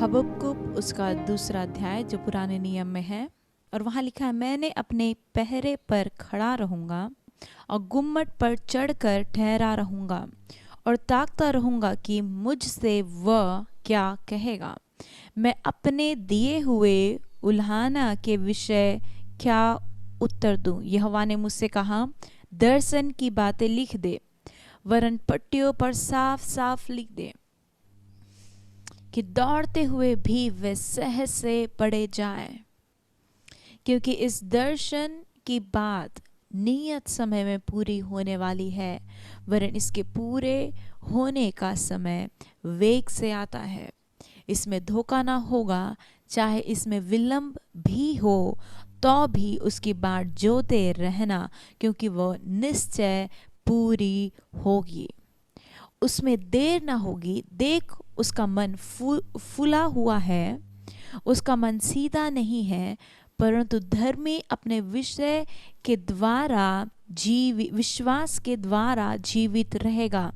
हबक्कुक उसका दूसरा अध्याय जो पुराने नियम में है, और वहाँ लिखा है, मैंने अपने पहरे पर खड़ा रहूँगा और गुम्मट पर चढ़कर ठहरा रहूँगा और ताकता रहूँगा कि मुझसे वह क्या कहेगा। मैं अपने दिए हुए उल्हाना के विषय क्या उत्तर दूँ। यहोवा ने मुझसे कहा, दर्शन की बातें लिख दे, वरन पट्टियों पर साफ साफ लिख दे कि दौड़ते हुए भी वे सहज से पढ़े जाएं, क्योंकि इस दर्शन की बात नियत समय में पूरी होने वाली है, वरन इसके पूरे होने का समय वेग से आता है। इसमें धोखा ना होगा, चाहे इसमें विलंब भी हो तो भी उसकी बाट जोते रहना, क्योंकि वह निश्चय पूरी होगी। उसमें देर ना होगी। देख, उसका मन फूला हुआ है, उसका मन सीधा नहीं है, परंतु धर्मी अपने विषय के द्वारा विश्वास के द्वारा जीवित रहेगा।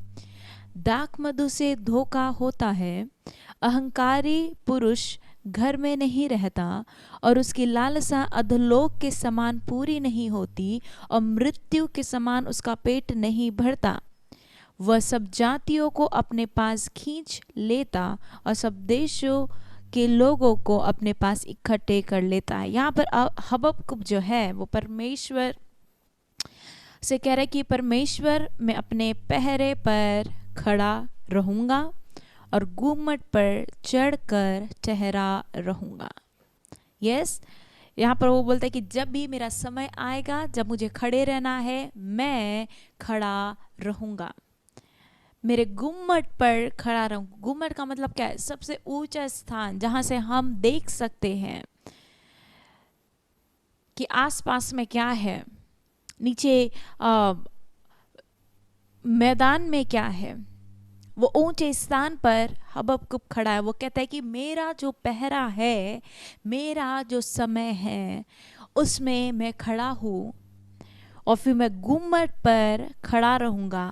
दाख मधु से धोखा होता है। अहंकारी पुरुष घर में नहीं रहता, और उसकी लालसा अधोलोक के समान पूरी नहीं होती, और मृत्यु के समान उसका पेट नहीं भरता। वह सब जातियों को अपने पास खींच लेता और सब देशों के लोगों को अपने पास इकट्ठे कर लेता है। यहाँ पर हबक्कुक जो है वो परमेश्वर से कह रहा है कि परमेश्वर, मैं अपने पहरे पर खड़ा रहूँगा और गुम्मट पर चढ़कर ठहरा रहूँगा। यस, यहाँ पर वो बोलता है कि जब भी मेरा समय आएगा, जब मुझे खड़े रहना है, मैं खड़ा रहूँगा, मेरे गुम्मट पर खड़ा रहूं। गुम्मट का मतलब क्या है? सबसे ऊंचा स्थान, जहां से हम देख सकते हैं कि आसपास में क्या है, नीचे मैदान में क्या है। वो ऊंचे स्थान पर हबक्कुक खड़ा है। वो कहता है कि मेरा जो पहरा है, मेरा जो समय है, उसमें मैं खड़ा हूं, और फिर मैं गुम्मट पर खड़ा रहूंगा,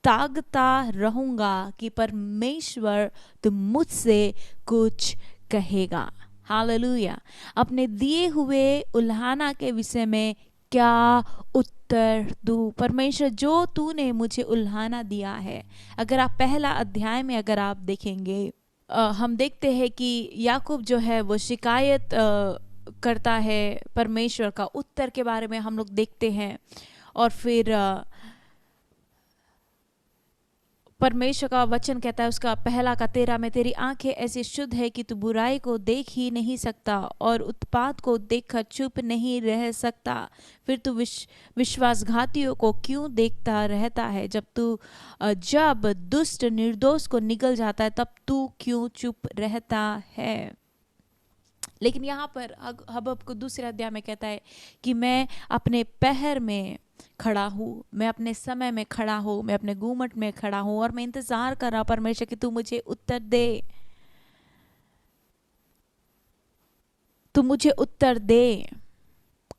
ताकता रहूंगा कि परमेश्वर तुम मुझसे कुछ कहेगा। हालेलुया। अपने दिए हुए उल्हाना के विषय में क्या उत्तर दूं? परमेश्वर, जो तूने मुझे उल्हाना दिया है। अगर आप पहला अध्याय में अगर आप देखेंगे, हम देखते हैं कि याकूब जो है वो शिकायत करता है परमेश्वर का उत्तर के बारे में हम लोग देखते हैं। और फिर परमेश्वर का वचन कहता है, उसका पहला का 13 में, तेरी आंखें ऐसी शुद्ध है कि तू बुराई को देख ही नहीं सकता और उत्पात को देखकर चुप नहीं रह सकता। फिर तू विश्वासघातियों को क्यों देखता रहता है? जब दुष्ट निर्दोष को निगल जाता है, तब तू क्यों चुप रहता है? लेकिन यहाँ पर हबक्कुक दूसरे अध्याय में कहता है कि मैं अपने पहर में खड़ा हूँ, मैं अपने समय में खड़ा हूँ, मैं अपने गुम्मट में खड़ा हूँ, और मैं इंतजार कर रहा परमेश्वर कि तू मुझे उत्तर दे, तू मुझे उत्तर दे।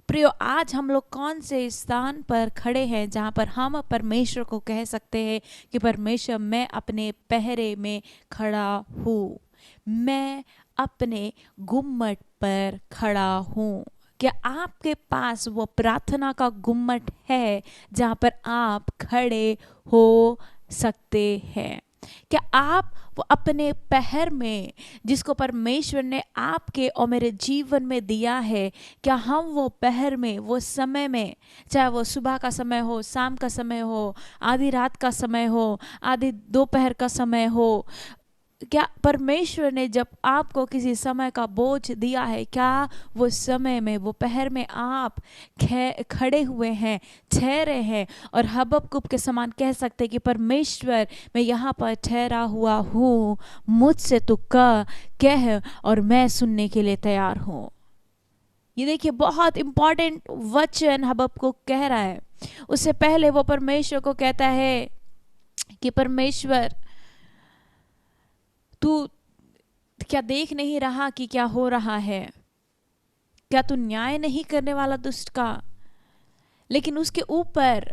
प्रियो, आज हम लोग कौन से स्थान पर खड़े हैं जहाँ पर हम परमेश्वर को कह सकते हैं कि परमेश्वर, मैं अपने पहरे में खड़ा हूँ, मैं अपने गुम्मट पर खड़ा हूँ? क्या आपके पास वो प्रार्थना का गुम्मट है जहाँ पर आप खड़े हो सकते हैं? क्या आप वो अपने पहर में, जिसको परमेश्वर ने आपके और मेरे जीवन में दिया है, क्या हम वो पहर में, वो समय में, चाहे वो सुबह का समय हो, शाम का समय हो, आधी रात का समय हो, आधी दोपहर का समय हो, क्या परमेश्वर ने जब आपको किसी समय का बोझ दिया है, क्या वो समय में, वो पहर में आप खड़े हुए हैं, ठहरे हैं, और हबक्कुक के समान कह सकते कि परमेश्वर, मैं यहाँ पर ठहरा हुआ हूँ, मुझसे तू कह और मैं सुनने के लिए तैयार हूँ। ये देखिए, बहुत इंपॉर्टेंट वचन हबक्कुक कह रहा है। उससे पहले वो परमेश्वर को कहता है कि परमेश्वर, तू क्या देख नहीं रहा कि क्या हो रहा है? क्या तू न्याय नहीं करने वाला दुष्ट का? लेकिन उसके ऊपर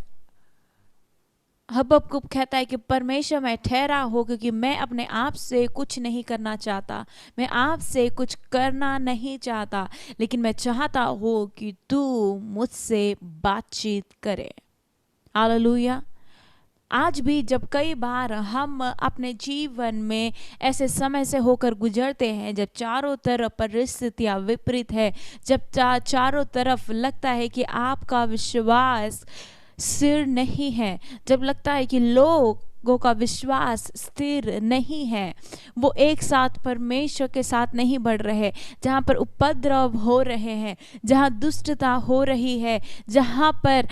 हबक्कुक कहता है कि परमेश्वर मैं ठहरा हो, क्योंकि मैं अपने आप से कुछ नहीं करना चाहता, मैं आप से कुछ करना नहीं चाहता, लेकिन मैं चाहता हूँ कि तू मुझसे बातचीत करे। हालेलुया। आज भी जब कई बार हम अपने जीवन में ऐसे समय से होकर गुजरते हैं जब चारों तरफ परिस्थितियां विपरीत है, जब चारों तरफ लगता है कि आपका विश्वास स्थिर नहीं है, जब लगता है कि लोगों का विश्वास स्थिर नहीं है, वो एक साथ परमेश्वर के साथ नहीं बढ़ रहे, जहाँ पर उपद्रव हो रहे हैं, जहाँ दुष्टता हो रही है, जहाँ पर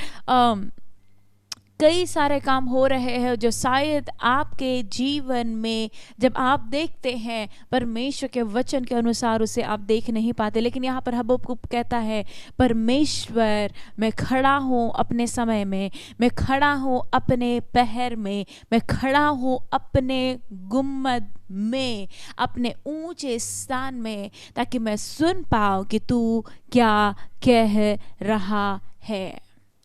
कई सारे काम हो रहे हैं जो शायद आपके जीवन में जब आप देखते हैं परमेश्वर के वचन के अनुसार उसे आप देख नहीं पाते। लेकिन यहाँ पर हबक्कुक कहता है परमेश्वर मैं खड़ा हूँ अपने समय में, मैं खड़ा हूँ अपने पहर में, मैं खड़ा हूँ अपने गुम्मद में, अपने ऊंचे स्थान में, ताकि मैं सुन पाऊँ कि तू क्या कह रहा है।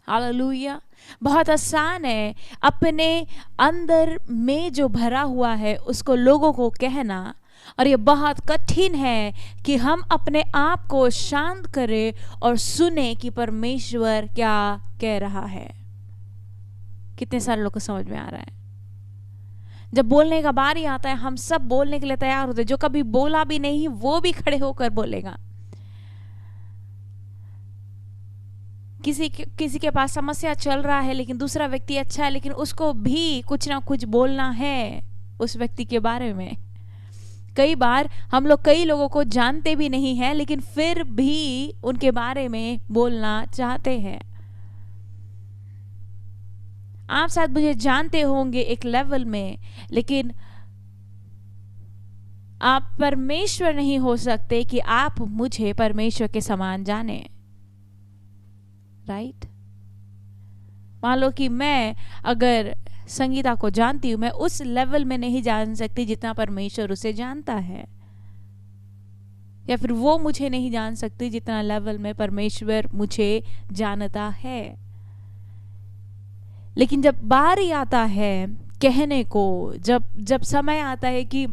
हालेलुया। बहुत आसान है अपने अंदर में जो भरा हुआ है उसको लोगों को कहना, और ये बहुत कठिन है कि हम अपने आप को शांत करें और सुने कि परमेश्वर क्या कह रहा है। कितने सारे लोग को समझ में आ रहा है? जब बोलने का बारी आता है हम सब बोलने के लिए तैयार होते हैं, जो कभी बोला भी नहीं वो भी खड़े होकर बोलेगा। किसी के पास समस्या चल रहा है लेकिन दूसरा व्यक्ति अच्छा है, लेकिन उसको भी कुछ ना कुछ बोलना है उस व्यक्ति के बारे में। कई बार हम लोग कई लोगों को जानते भी नहीं हैं लेकिन फिर भी उनके बारे में बोलना चाहते हैं। आप शायद मुझे जानते होंगे एक लेवल में, लेकिन आप परमेश्वर नहीं हो सकते कि आप मुझे परमेश्वर के समान जाने। राइट? मान लो कि मैं अगर संगीता को जानती हूं, मैं उस लेवल में नहीं जान सकती जितना परमेश्वर उसे जानता है, या फिर वो मुझे नहीं जान सकती जितना लेवल में परमेश्वर मुझे जानता है। लेकिन जब बारी आता है कहने को, जब समय आता है कि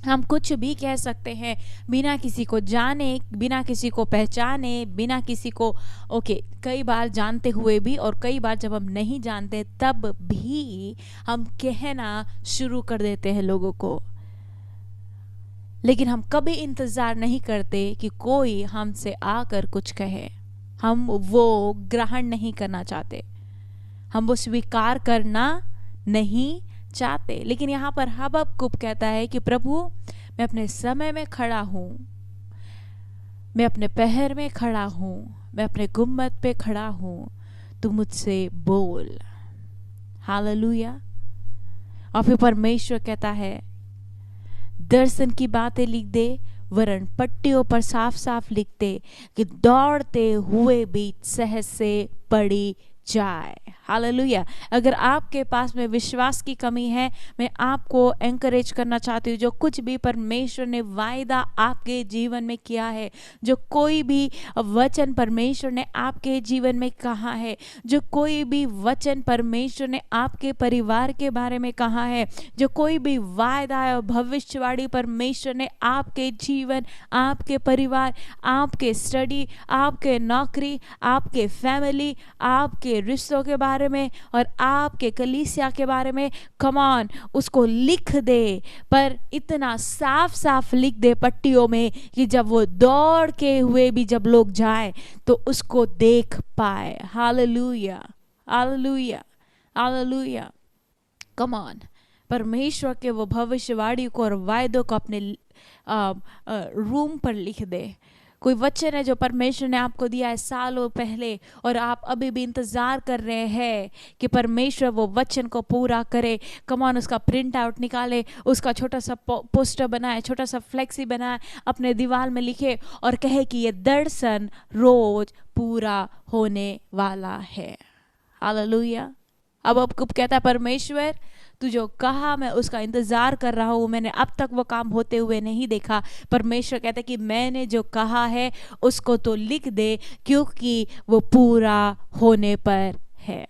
हम कुछ भी कह सकते हैं बिना किसी को जाने, बिना किसी को पहचाने, बिना किसी को कई बार जानते हुए भी, और कई बार जब हम नहीं जानते तब भी हम कहना शुरू कर देते हैं लोगों को। लेकिन हम कभी इंतजार नहीं करते कि कोई हमसे आकर कुछ कहे। हम वो ग्रहण नहीं करना चाहते, हम वो स्वीकार करना नहीं चाहते। लेकिन यहाँ पर हबक्कुक कहता है कि प्रभु मैं अपने समय में खड़ा हूँ, मैं अपने पहर में खड़ा हूँ, मैं अपने गुम्मद पे खड़ा हूँ, तू मुझसे बोल। हालेलुया। और फिर परमेश्वर कहता है दर्शन की बातें लिख दे, वरन पट्टियों पर साफ साफ लिख दे कि दौड़ते हुए भी सहज से पड़ी जाए। हालेलुया। अगर आपके पास में विश्वास की कमी है, मैं आपको एनकरेज करना चाहती हूँ, जो कुछ भी परमेश्वर ने वायदा आपके जीवन में किया है, जो कोई भी वचन परमेश्वर ने आपके जीवन में कहा है, जो कोई भी वचन परमेश्वर ने आपके परिवार के बारे में कहा है, जो कोई भी वायदा और भविष्यवाणी परमेश्वर ने आपके जीवन, आपके परिवार, आपके स्टडी, आपके नौकरी, आपके फैमिली, आपके रिश्तों के बारे में और आपके कलीसिया के बारे में, कम ऑन उसको लिख दे, पर इतना साफ साफ लिख दे पट्टियों में कि जब वो दौड़ के हुए भी जब लोग जाए तो उसको देख पाए। Hallelujah, hallelujah, hallelujah. Come on, परमेश्वर के वो भविष्यवाणी को और वायदों को अपने रूम पर लिख दे। कोई वचन है जो परमेश्वर ने आपको दिया है सालों पहले और आप अभी भी इंतजार कर रहे हैं कि परमेश्वर वो वचन को पूरा करे। कम ऑन, उसका प्रिंट आउट निकाले, उसका छोटा सा पोस्टर बनाए, छोटा सा फ्लेक्सी बनाए, अपने दीवार में लिखे और कहे कि ये दर्शन रोज पूरा होने वाला है। हालेलुया। अब कहता है परमेश्वर तू जो कहा मैं उसका इंतजार कर रहा हूँ, मैंने अब तक वो काम होते हुए नहीं देखा। परमेश्वर कहता है कि मैंने जो कहा है उसको तो लिख दे, क्योंकि वो पूरा होने पर है।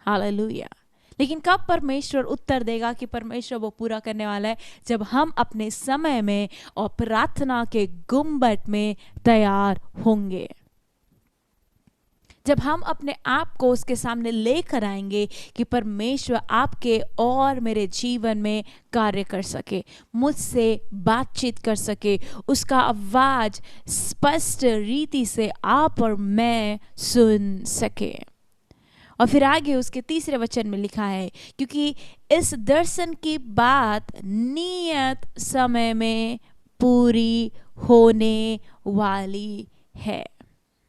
हालेलुया। लेकिन कब परमेश्वर उत्तर देगा कि परमेश्वर वो पूरा करने वाला है? जब हम अपने समय में और प्रार्थना के गुम्बद में तैयार होंगे, जब हम अपने आप को उसके सामने लेकर आएंगे कि परमेश्वर आपके और मेरे जीवन में कार्य कर सके, मुझसे बातचीत कर सके, उसका आवाज स्पष्ट रीति से आप और मैं सुन सके। और फिर आगे उसके तीसरे वचन में लिखा है, क्योंकि इस दर्शन की बात नियत समय में पूरी होने वाली है।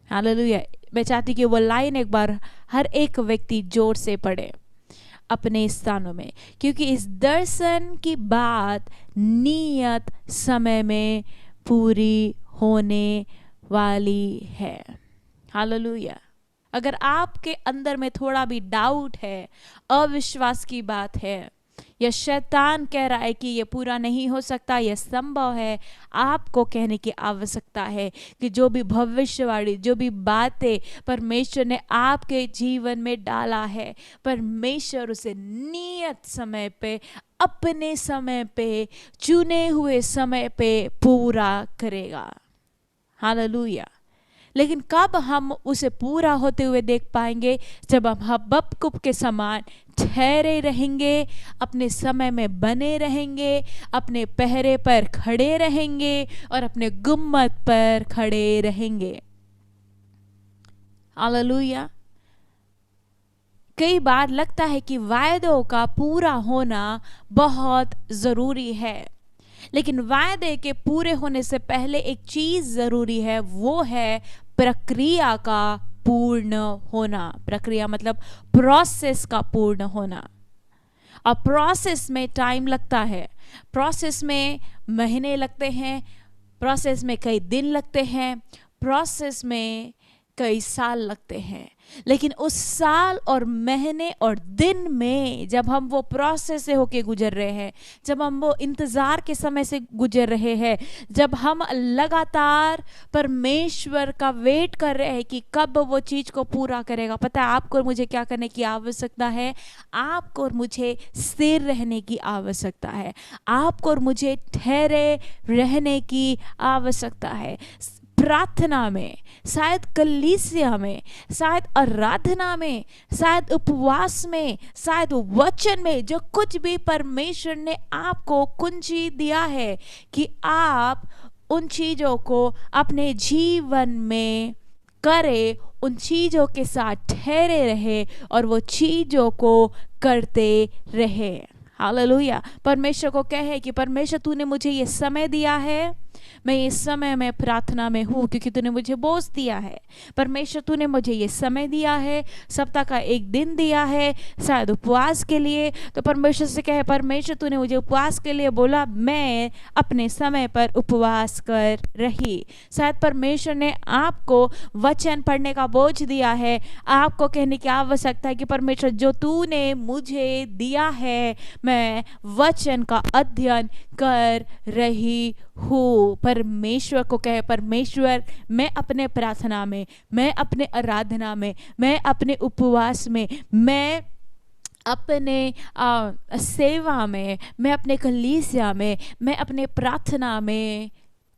हालेलुया। मैं चाहती कि वो लाइन एक बार हर एक व्यक्ति जोर से पढ़े अपने स्थानों में, क्योंकि इस दर्शन की बात नियत समय में पूरी होने वाली है। हालेलुया। अगर आपके अंदर में थोड़ा भी डाउट है, अविश्वास की बात है, या शैतान कह रहा है कि ये पूरा नहीं हो सकता, यह संभव है, आपको कहने की आवश्यकता है कि जो भी भविष्यवाणी, जो भी बातें परमेश्वर ने आपके जीवन में डाला है, परमेश्वर उसे नियत समय पे, अपने समय पे, चुने हुए समय पे पूरा करेगा। हालेलुया। लेकिन कब हम उसे पूरा होते हुए देख पाएंगे? जब हम हबक्कुक के समान ठहरे रहेंगे, अपने समय में बने रहेंगे, अपने पहरे पर खड़े रहेंगे और अपने गुम्मत पर खड़े रहेंगे। हालेलुया। कई बार लगता है कि वायदों का पूरा होना बहुत जरूरी है, लेकिन वायदे के पूरे होने से पहले एक चीज जरूरी है, वो है प्रक्रिया का पूर्ण होना। प्रक्रिया मतलब प्रोसेस का पूर्ण होना। और प्रोसेस में टाइम लगता है, प्रोसेस में महीने लगते हैं, प्रोसेस में कई दिन लगते हैं, प्रोसेस में कई साल लगते हैं। लेकिन उस साल और महीने और दिन में जब हम वो प्रोसेस से होके गुजर रहे हैं, जब हम वो इंतज़ार के समय से गुजर रहे हैं, जब हम लगातार परमेश्वर का वेट कर रहे हैं कि कब वो चीज़ को पूरा करेगा, पता है आपको और मुझे क्या करने की आवश्यकता है? आपको और मुझे स्थिर रहने की आवश्यकता है, आपको और मुझे ठहरे रहने की आवश्यकता है। प्रार्थना में, शायद कलीसिया में, शायद आराधना में, शायद उपवास में, शायद वचन में, जो कुछ भी परमेश्वर ने आपको कुंजी दिया है कि आप उन चीज़ों को अपने जीवन में करें, उन चीज़ों के साथ ठहरे रहे और वो चीज़ों को करते रहे। हालेलुया। परमेश्वर को कहे कि परमेश्वर तूने मुझे ये समय दिया है, मैं इस समय में प्रार्थना में हूँ क्योंकि तूने मुझे बोझ दिया है। परमेश्वर तूने मुझे ये समय दिया है, सप्ताह का एक दिन दिया है शायद उपवास के लिए, तो परमेश्वर से कहे परमेश्वर तूने मुझे उपवास के लिए बोला, मैं अपने समय पर उपवास कर रही। शायद परमेश्वर ने आपको वचन पढ़ने का बोझ दिया है, आपको कहने की आवश्यकता है कि परमेश्वर जो तूने मुझे दिया है मैं वचन का अध्ययन कर रही हूँ। परमेश्वर को कहे परमेश्वर मैं अपने प्रार्थना में, मैं अपने आराधना में, मैं अपने उपवास में, मैं अपने सेवा में, मैं अपने कलीसिया में, मैं अपने प्रार्थना में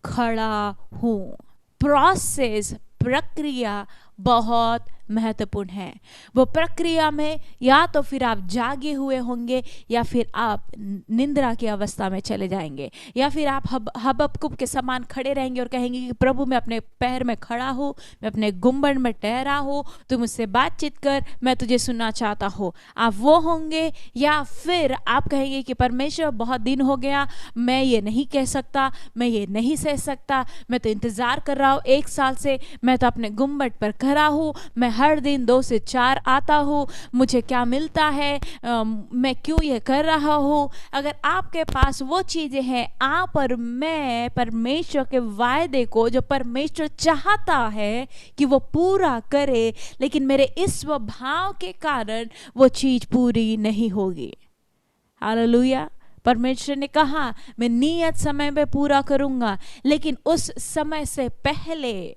खड़ा हूँ। प्रोसेस, प्रक्रिया बहुत महत्वपूर्ण है। वो प्रक्रिया में या तो फिर आप जागे हुए होंगे या फिर आप निंद्रा की अवस्था में चले जाएंगे, या फिर आप हबक्कुक के समान खड़े रहेंगे और कहेंगे कि प्रभु मैं अपने पैर में खड़ा हूँ, मैं अपने गुम्बद में ठहरा हूँ, तू मुझसे बातचीत कर, मैं तुझे सुनना चाहता हूँ। आप वो होंगे, या फिर आप कहेंगे कि परमेश्वर बहुत दिन हो गया, मैं ये नहीं कह सकता, मैं ये नहीं सह सकता, मैं तो इंतज़ार कर रहा हूँ 1 साल से, मैं तो अपने गुम्बद पर खड़ा हूँ, मैं हर दिन 2 से 4 आता हूँ, मुझे क्या मिलता है, मैं क्यों ये कर रहा हूँ। अगर आपके पास वो चीज़ें हैं, आप और मैं परमेश्वर के वायदे को, जो परमेश्वर चाहता है कि वो पूरा करे, लेकिन मेरे इस स्वभाव के कारण वो चीज़ पूरी नहीं होगी। हालेलुया। परमेश्वर ने कहा मैं नियत समय पे पूरा करूँगा, लेकिन उस समय से पहले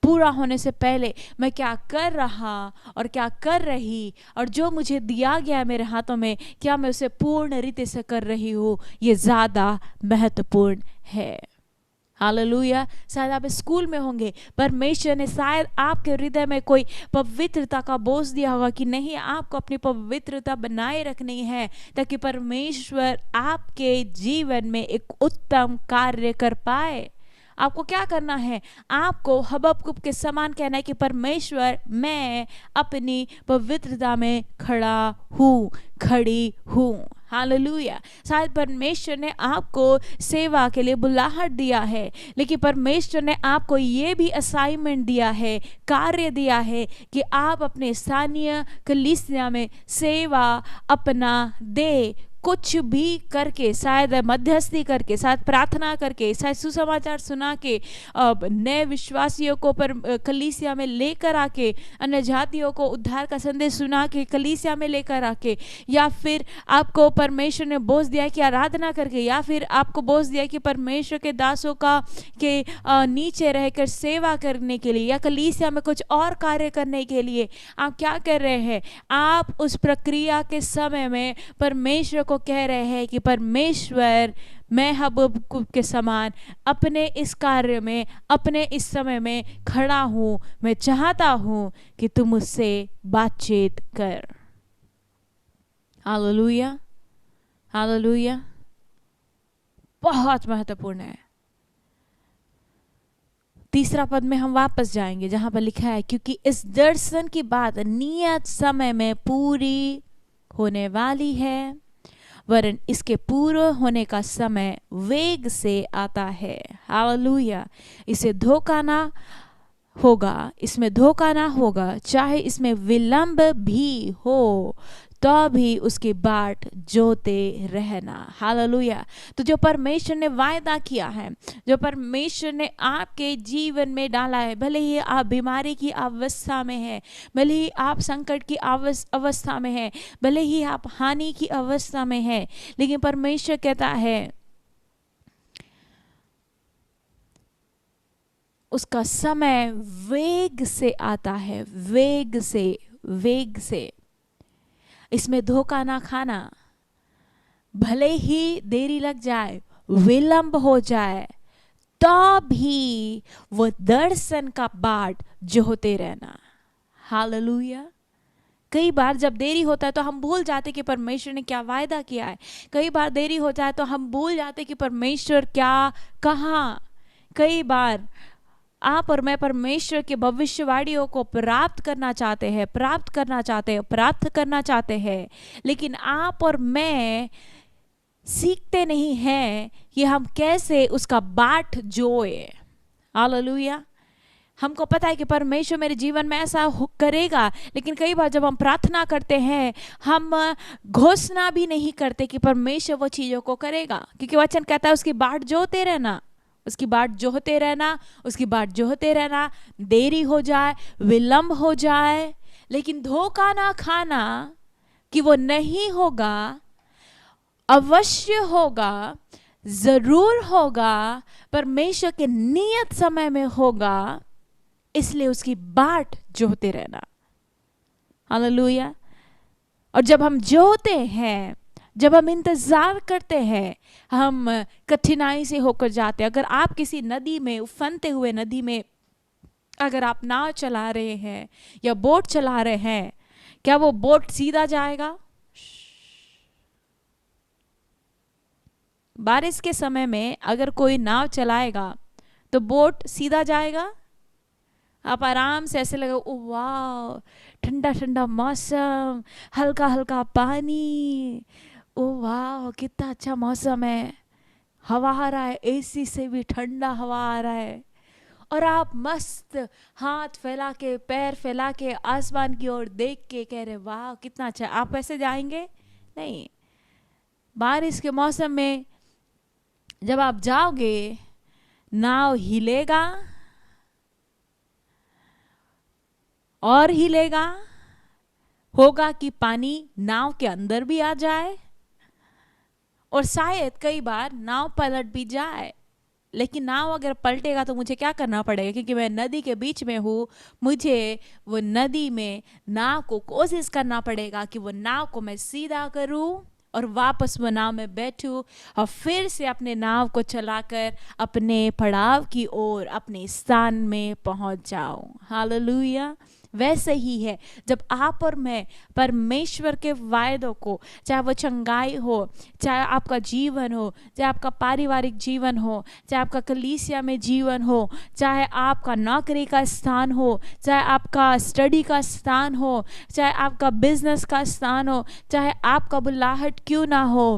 पूरा होने से पहले मैं क्या कर रहा और क्या कर रही, और जो मुझे दिया गया मेरे हाथों में, क्या मैं उसे पूर्ण रीति से कर रही हूँ, ये ज़्यादा महत्वपूर्ण है। हालेलुया। शायद आप स्कूल में होंगे, परमेश्वर ने शायद आपके हृदय में कोई पवित्रता का बोझ दिया होगा कि नहीं, आपको अपनी पवित्रता बनाए रखनी है ताकि परमेश्वर आपके जीवन में एक उत्तम कार्य कर पाए। आपको क्या करना है? आपको हबक्कुक के समान कहना है कि परमेश्वर, मैं अपनी पवित्रता में खड़ा हूँ, खड़ी हूँ। हालेलुया। शायद परमेश्वर ने आपको सेवा के लिए बुलाहट दिया है, लेकिन परमेश्वर ने आपको ये भी असाइनमेंट दिया है, कार्य दिया है कि आप अपने स्थानीय कलीसिया में सेवा अपना दे। कुछ भी करके, शायद मध्यस्थी करके, शायद प्रार्थना करके, शायद सुसमाचार सुना के नए विश्वासियों को पर कलीसिया में लेकर आके, अन्य जातियों को उद्धार का संदेश सुना के कलीसिया में लेकर आके, या फिर आपको परमेश्वर ने बोझ दिया कि आराधना करके, या फिर आपको बोझ दिया कि परमेश्वर के दासों का के नीचे रहकर सेवा करने के लिए, या कलीसिया में कुछ और कार्य करने के लिए आप क्या कर रहे हैं? आप उस प्रक्रिया के समय में परमेश्वर को कह रहे हैं कि परमेश्वर, मैं हबक्कुक के समान अपने इस कार्य में, अपने इस समय में खड़ा हूँ। मैं चाहता हूँ कि तुम मुझसे बातचीत कर। Hallelujah, hallelujah. बहुत महत्वपूर्ण है। तीसरा पद में हम वापस जाएंगे जहां पर लिखा है, क्योंकि इस दर्शन की बात नियत समय में पूरी होने वाली है, वरन इसके पूर्ण होने का समय वेग से आता है। हालेलुया। इसे धोखा ना होगा, इसमें धोखा ना होगा, चाहे इसमें विलंब भी हो तो भी उसकी बाट जोते रहना। हालेलुया। तो जो परमेश्वर ने वायदा किया है, जो परमेश्वर ने आपके जीवन में डाला है, भले ही आप बीमारी की अवस्था में है, भले ही आप संकट की अवस्था में है, भले ही आप हानि की अवस्था में है, लेकिन परमेश्वर कहता है उसका समय वेग से आता है, वेग से, वेग से। इसमें धोखा ना खाना। भले ही देरी लग जाए, विलंब हो जाए, तो भी वो दर्शन का बाट जोहते रहना। हालेलुया। कई बार जब देरी होता है तो हम भूल जाते कि परमेश्वर ने क्या वायदा किया है। कई बार देरी हो जाए तो हम भूल जाते कि परमेश्वर क्या कहा। कई बार आप और मैं परमेश्वर के भविष्यवाणियों को प्राप्त करना चाहते हैं, प्राप्त करना चाहते हैं, प्राप्त करना चाहते हैं, लेकिन आप और मैं सीखते नहीं हैं कि हम कैसे उसका बाट जोए। हालेलुया। हमको पता है कि परमेश्वर मेरे जीवन में ऐसा करेगा, लेकिन कई बार जब हम प्रार्थना करते हैं, हम घोषणा भी नहीं करते कि परमेश्वर वो चीज़ों को करेगा, क्योंकि वचन कहता है उसकी बाट जोते रहना, उसकी बाट जोहते रहना, उसकी बाट जोहते रहना। देरी हो जाए, विलंब हो जाए, लेकिन धोखा ना खाना कि वो नहीं होगा, अवश्य होगा, जरूर होगा, परमेश्वर के नियत समय में होगा, इसलिए उसकी बाट जोहते रहना। हालेलुया। और जब हम जोहते हैं, जब हम इंतजार करते हैं, हम कठिनाई से होकर जाते हैं। अगर आप किसी नदी में, उफनते हुए नदी में अगर आप नाव चला रहे हैं या बोट चला रहे हैं, क्या वो बोट सीधा जाएगा? बारिश के समय में अगर कोई नाव चलाएगा तो बोट सीधा जाएगा? आप आराम से ऐसे लगे, ओ वाह, ठंडा ठंडा मौसम, हल्का हल्का पानी, ओ वाह कितना अच्छा मौसम है, हवा आ रहा है, एसी से भी ठंडा हवा आ रहा है, और आप मस्त हाथ फैला के, पैर फैला के आसमान की ओर देख के कह रहे वाह कितना अच्छा। आप ऐसे जाएंगे? नहीं। बारिश के मौसम में जब आप जाओगे, नाव हिलेगा और हिलेगा, होगा कि पानी नाव के अंदर भी आ जाए, और शायद कई बार नाव पलट भी जाए। लेकिन नाव अगर पलटेगा तो मुझे क्या करना पड़ेगा, क्योंकि मैं नदी के बीच में हूँ, मुझे वो नदी में नाव को कोशिश करना पड़ेगा कि वो नाव को मैं सीधा करूँ और वापस वो नाव में बैठूं और फिर से अपने नाव को चलाकर अपने पड़ाव की ओर अपने स्थान में पहुंच जाऊं। हालेलुया। वैसे ही है जब आप और मैं परमेश्वर के वायदों को, चाहे वो चंगाई हो, चाहे आपका जीवन हो, चाहे आपका पारिवारिक जीवन हो, चाहे आपका कलीसिया में जीवन हो, चाहे आपका नौकरी का स्थान हो, चाहे आपका स्टडी का स्थान हो, चाहे आपका बिजनेस का स्थान हो, चाहे आपका बुलाहट क्यों ना हो,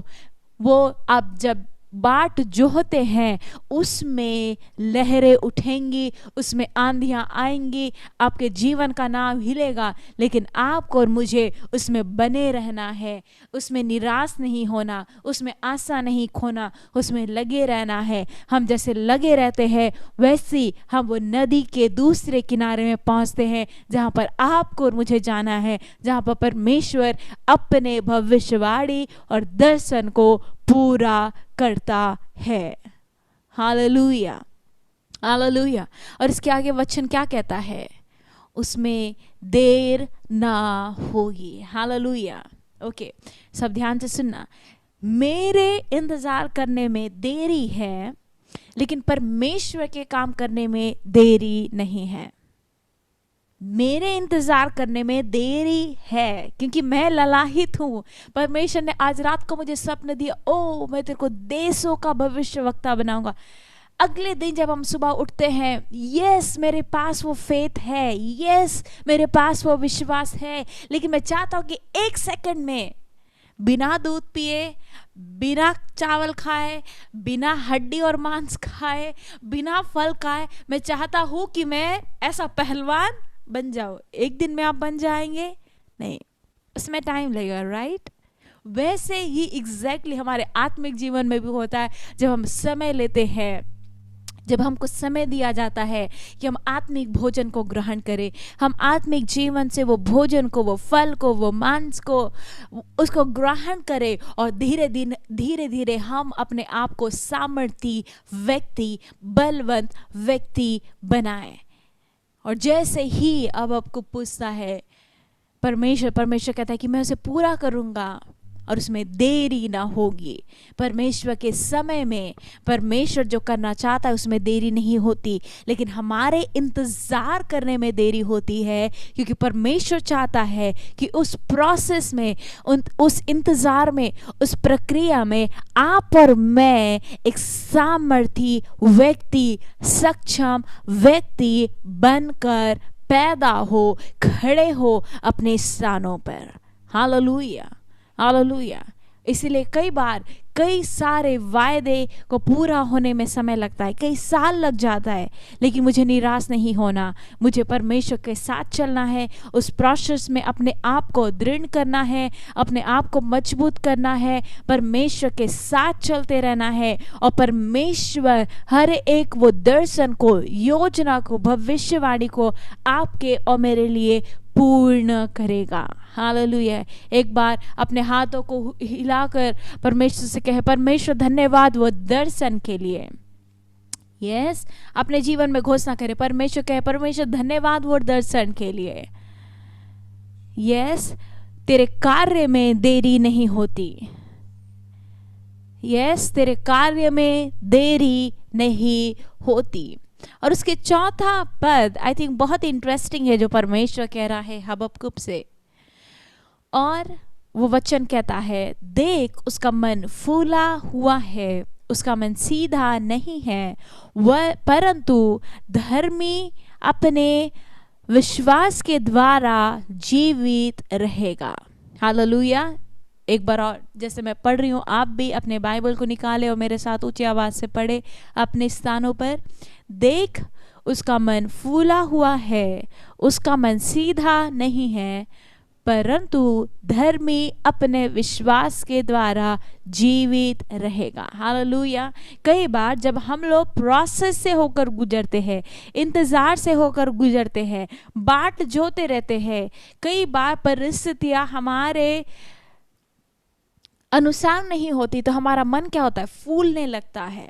वो आप जब बाट जोहते हैं उसमें लहरें उठेंगी, उसमें आंधियां आएंगी, आपके जीवन का नाव हिलेगा, लेकिन आपको और मुझे उसमें बने रहना है, उसमें निराश नहीं होना, उसमें आशा नहीं खोना, उसमें लगे रहना है। हम जैसे लगे रहते हैं वैसे हम वो नदी के दूसरे किनारे में पहुंचते हैं जहां पर आपको और मुझे जाना है, जहां पर परमेश्वर अपने भविष्यवाणी और दर्शन को पूरा करता है। Hallelujah, hallelujah. और इसके आगे वचन क्या कहता है, उसमें देर ना होगी। हालेलुया। ओके, सब ध्यान से सुनना। मेरे इंतजार करने में देरी है, लेकिन परमेश्वर के काम करने में देरी नहीं है। मेरे इंतजार करने में देरी है क्योंकि मैं ललाहित हूँ। परमेश्वर ने आज रात को मुझे स्वप्न दिया, ओ मैं तेरे को देशों का भविष्यवक्ता बनाऊंगा। अगले दिन जब हम सुबह उठते हैं, यस मेरे पास वो फेथ है, यस मेरे पास वो विश्वास है, लेकिन मैं चाहता हूँ कि एक सेकंड में बिना दूध पिए, बिना चावल खाए, बिना हड्डी और मांस खाए, बिना फल खाए, मैं चाहता हूँ कि मैं ऐसा पहलवान बन जाओ। एक दिन में आप बन जाएंगे? नहीं, उसमें टाइम लगेगा, राइट? वैसे ही एग्जैक्टली हमारे आत्मिक जीवन में भी होता है। जब हम समय लेते हैं, जब हमको समय दिया जाता है कि हम आत्मिक भोजन को ग्रहण करें, हम आत्मिक जीवन से वो भोजन को, वो फल को, वो मांस को, उसको ग्रहण करें और धीरे धीरे हम अपने आप को सामर्थी व्यक्ति, बलवंत व्यक्ति बनाएं। और जैसे ही अब आपको पूछता है परमेश्वर कहता है कि मैं उसे पूरा करूंगा और उसमें देरी ना होगी। परमेश्वर के समय में परमेश्वर जो करना चाहता है उसमें देरी नहीं होती, लेकिन हमारे इंतजार करने में देरी होती है, क्योंकि परमेश्वर चाहता है कि उस प्रोसेस में, उस इंतजार में, उस प्रक्रिया में आप और मैं एक सामर्थी व्यक्ति, सक्षम व्यक्ति बनकर पैदा हो, खड़े हो अपने स्थानों पर। Hallelujah, hallelujah. इसीलिए कई बार कई सारे वायदे को पूरा होने में समय लगता है, कई साल लग जाता है, लेकिन मुझे निराश नहीं होना, मुझे परमेश्वर के साथ चलना है, उस प्रोसेस में अपने आप को दृढ़ करना है, अपने आप को मजबूत करना है, परमेश्वर के साथ चलते रहना है। और परमेश्वर हर एक वो दर्शन को, योजना को, भविष्यवाणी को आपके और मेरे लिए पूर्ण करेगा। हालेलुया। एक बार अपने हाथों को हिलाकर परमेश्वर से कहे, परमेश्वर धन्यवाद वो दर्शन के लिए। यस, अपने जीवन में घोषणा करे, परमेश्वर कहे, परमेश्वर धन्यवाद वो दर्शन के लिए। यस, तेरे कार्य में देरी नहीं होती। यस, तेरे कार्य में देरी नहीं होती। और उसके चौथा पद आई थिंक बहुत इंटरेस्टिंग है, जो परमेश्वर कह रहा है हबक्कुक से। और वो वचन कहता है, देख उसका मन फूला हुआ है, उसका मन सीधा नहीं है, वह परंतु धर्मी अपने विश्वास के द्वारा जीवित रहेगा। हालेलुया। एक बार और, जैसे मैं पढ़ रही हूँ, आप भी अपने बाइबल को निकाले और मेरे साथ ऊंची आवाज से पढ़े अपने स्थानों पर। देख उसका मन फूला हुआ है, उसका मन सीधा नहीं है, परंतु धर्मी अपने विश्वास के द्वारा जीवित रहेगा। हालेलुया। कई बार जब हम लोग प्रोसेस से होकर गुजरते हैं, इंतजार से होकर गुजरते हैं, बाट जोते रहते हैं, कई बार परिस्थितियां हमारे अनुसार नहीं होती, तो हमारा मन क्या होता है, फूलने लगता है।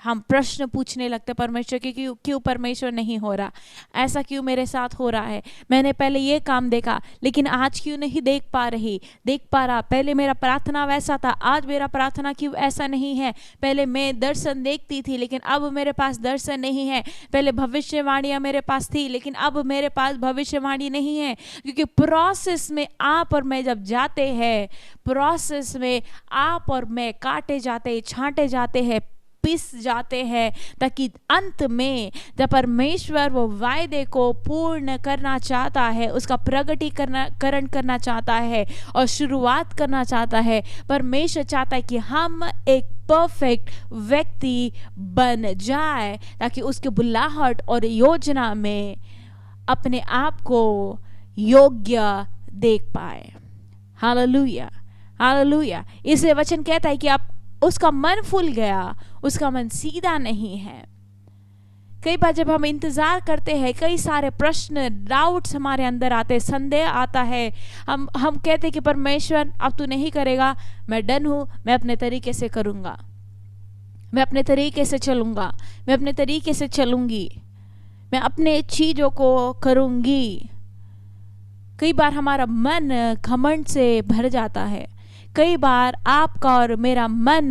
हम प्रश्न पूछने लगते परमेश्वर के, क्यों परमेश्वर नहीं हो रहा, ऐसा क्यों मेरे साथ हो रहा है, मैंने पहले ये काम देखा लेकिन आज क्यों नहीं देख पा रहा, पहले मेरा प्रार्थना वैसा था, आज मेरा प्रार्थना क्यों ऐसा नहीं है, पहले मैं दर्शन देखती थी लेकिन अब मेरे पास दर्शन नहीं है, पहले भविष्यवाणियां मेरे पास थी लेकिन अब मेरे पास भविष्यवाणी नहीं है। क्योंकि प्रोसेस में आप और मैं जब जाते हैं, प्रोसेस में आप और मैं काटे जाते हैं, छांटे जाते हैं, पिस जाते हैं, ताकि अंत में जब परमेश्वर वो वायदे को पूर्ण करना चाहता है, उसका प्रगटीकरण करना चाहता है और शुरुआत करना चाहता है, परमेश्वर चाहता है कि हम एक परफेक्ट व्यक्ति बन जाए, ताकि उसके बुलाहट और योजना में अपने आप को योग्य देख पाए। Hallelujah, hallelujah. इसलिए वचन कहता है कि आप उसका मन फूल गया, उसका मन सीधा नहीं है। कई बार जब हम इंतजार करते हैं, कई सारे प्रश्न, डाउट्स हमारे अंदर आते हैं, संदेह आता है, हम कहते हैं कि परमेश्वर अब तू नहीं करेगा, मैं डन हूं, मैं अपने तरीके से करूंगा, मैं अपने तरीके से चलूंगा, मैं अपने तरीके से चलूंगी, मैं अपने चीजों को करूंगी। कई बार हमारा मन घमंड से भर जाता है, कई बार आपका और मेरा मन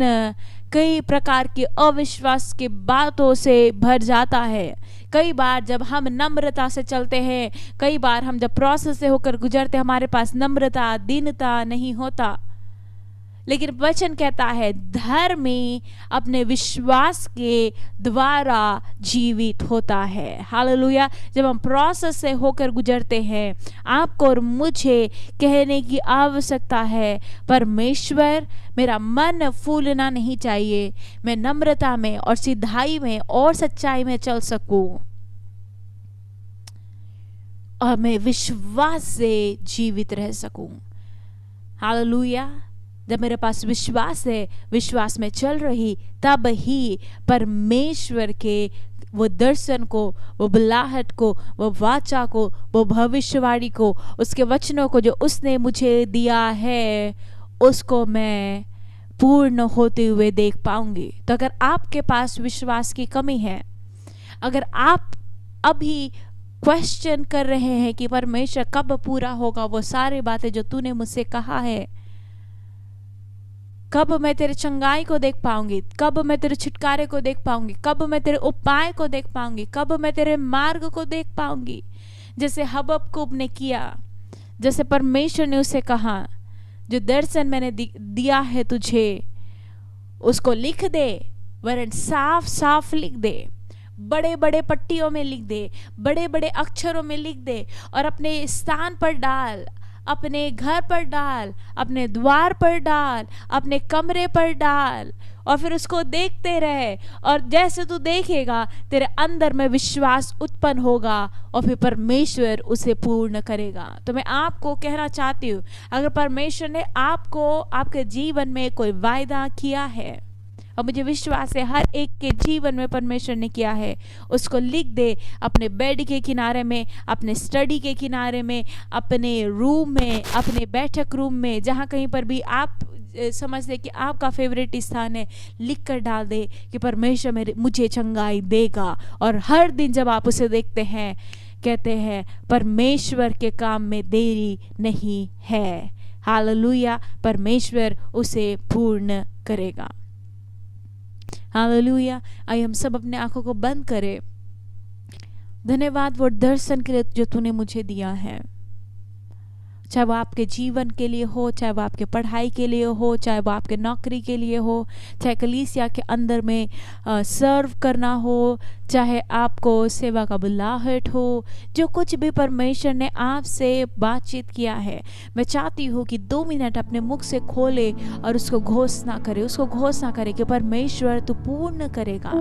कई प्रकार के अविश्वास की बातों से भर जाता है। कई बार जब हम नम्रता से चलते हैं, कई बार हम जब प्रोसेस से होकर गुजरते, हमारे पास नम्रता, दीनता नहीं होता। लेकिन वचन कहता है धर्मी अपने विश्वास के द्वारा जीवित होता है। हालेलुया। जब हम प्रोसेस से होकर गुजरते हैं, आपको और मुझे कहने की आवश्यकता है, परमेश्वर मेरा मन फूलना नहीं चाहिए, मैं नम्रता में और सिधाई में और सच्चाई में चल सकूं और मैं विश्वास से जीवित रह सकूं। हालेलुया। जब मेरे पास विश्वास है, विश्वास में चल रही, तब ही परमेश्वर के वो दर्शन को, वो बुलाहट को, वो वाचा को, वो भविष्यवाणी को, उसके वचनों को जो उसने मुझे दिया है, उसको मैं पूर्ण होते हुए देख पाऊंगी। तो अगर आपके पास विश्वास की कमी है, अगर आप अभी क्वेश्चन कर रहे हैं कि परमेश्वर कब पूरा होगा वो सारी बातें जो तूने मुझसे कहा है, कब मैं तेरे चंगाई को देख पाऊंगी, कब मैं तेरे छुटकारे को देख पाऊंगी, कब मैं तेरे उपाय को देख पाऊंगी, कब मैं तेरे मार्ग को देख पाऊंगी, जैसे हबक्कूक ने किया, जैसे परमेश्वर ने उसे कहा, जो दर्शन मैंने दिया है तुझे उसको लिख दे, वरन साफ साफ लिख दे, बड़े बड़े पट्टियों में लिख दे, बड़े बड़े अक्षरों में लिख दे और अपने स्थान पर डाल, अपने घर पर डाल, अपने द्वार पर डाल, अपने कमरे पर डाल और फिर उसको देखते रहे। और जैसे तू देखेगा तेरे अंदर में विश्वास उत्पन्न होगा और फिर परमेश्वर उसे पूर्ण करेगा। तो मैं आपको कहना चाहती हूँ, अगर परमेश्वर ने आपको आपके जीवन में कोई वायदा किया है, और मुझे विश्वास है हर एक के जीवन में परमेश्वर ने किया है, उसको लिख दे अपने बेड के किनारे में, अपने स्टडी के किनारे में, अपने रूम में, अपने बैठक रूम में, जहाँ कहीं पर भी आप समझ दे कि आपका फेवरेट स्थान है, लिख कर डाल दे कि परमेश्वर मुझे चंगाई देगा। और हर दिन जब आप उसे देखते हैं, कहते हैं परमेश्वर के काम में देरी नहीं है। हालेलुया। परमेश्वर उसे पूर्ण करेगा। हालेलुया। आइए हम सब अपने आंखों को बंद करें। धन्यवाद वो दर्शन के लिए जो तूने मुझे दिया है, चाहे वो आपके जीवन के लिए हो, चाहे वो आपके पढ़ाई के लिए हो, चाहे वो आपके नौकरी के लिए हो, चाहे कलीसिया के अंदर में सर्व करना हो, चाहे आपको सेवा का बुलाहट हो, जो कुछ भी परमेश्वर ने आपसे बातचीत किया है, मैं चाहती हूँ कि 2 मिनट अपने मुख से खोले और उसको घोषणा करे, उसको घोषणा करे कि परमेश्वर तू पूर्ण करेगा,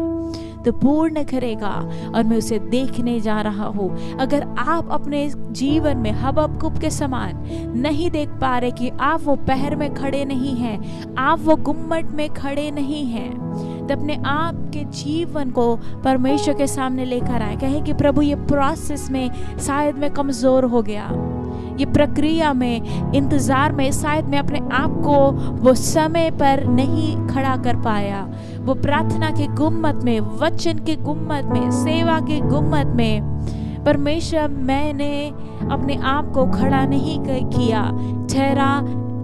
तू पूर्ण करेगा और मैं उसे देखने जा रहा हूँ। अगर आप अपने जीवन में हबक्कूक के समान नहीं देख पा रहे कि आप वो पहर में खड़े नहीं हैं, आप वो गुम्मट में खड़े नहीं हैं, तो अपने आप के जीवन को परमेश्वर के सामने लेकर आए। कहें कि प्रभु ये प्रोसेस में शायद मैं कमजोर हो गया, ये प्रक्रिया में, इंतजार में शायद मैं अपने आप को वो समय पर नहीं खड़ा कर पाया, वो प्रार्थना के गुम्मत में, वचन के गुम्मत में, सेवा के गुम्मत में परमेश्वर मैंने अपने आप को खड़ा नहीं किया,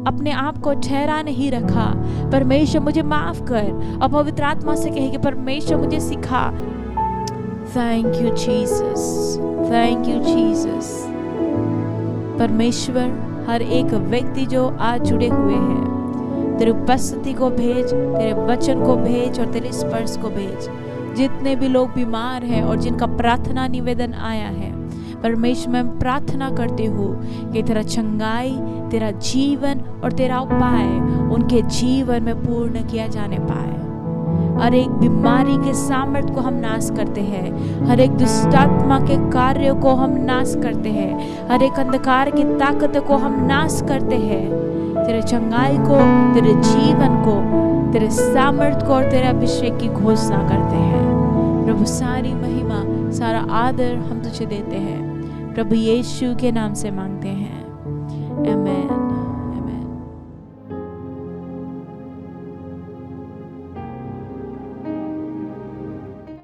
अपने आप को ठहरा नहीं रखा। परमेश्वर मुझे माफ कर, और पवित्र आत्मा से कहे कि परमेश्वर मुझे सिखा। Thank you Jesus, thank you Jesus. परमेश्वर हर एक व्यक्ति जो आज जुड़े हुए हैं, तेरी उपस्थिति को भेज, तेरे वचन को भेज और तेरे स्पर्श को भेज। जितने भी लोग बीमार हैं और जिनका प्रार्थना निवेदन आया है, परमेश्वर मैं प्रार्थना करती हूँ कि तेरा चंगाई, तेरा जीवन और तेरा उपाय उनके जीवन में पूर्ण किया जाने पाए। हर एक बीमारी के सामर्थ्य को हम नाश करते हैं, हर एक दुष्टात्मा के कार्यों को हम नाश करते हैं, हर एक अंधकार की ताकत को हम नाश करते हैं। तेरे चंगाई को, तेरे जीवन को, तेरे सामर्थ्य को और तेरे अभिषेक की घोषणा करते हैं। प्रभु सारी महिमा, सारा आदर हम तुझे देते हैं। प्रभु यीशु के नाम से मांगते हैं, आमीन।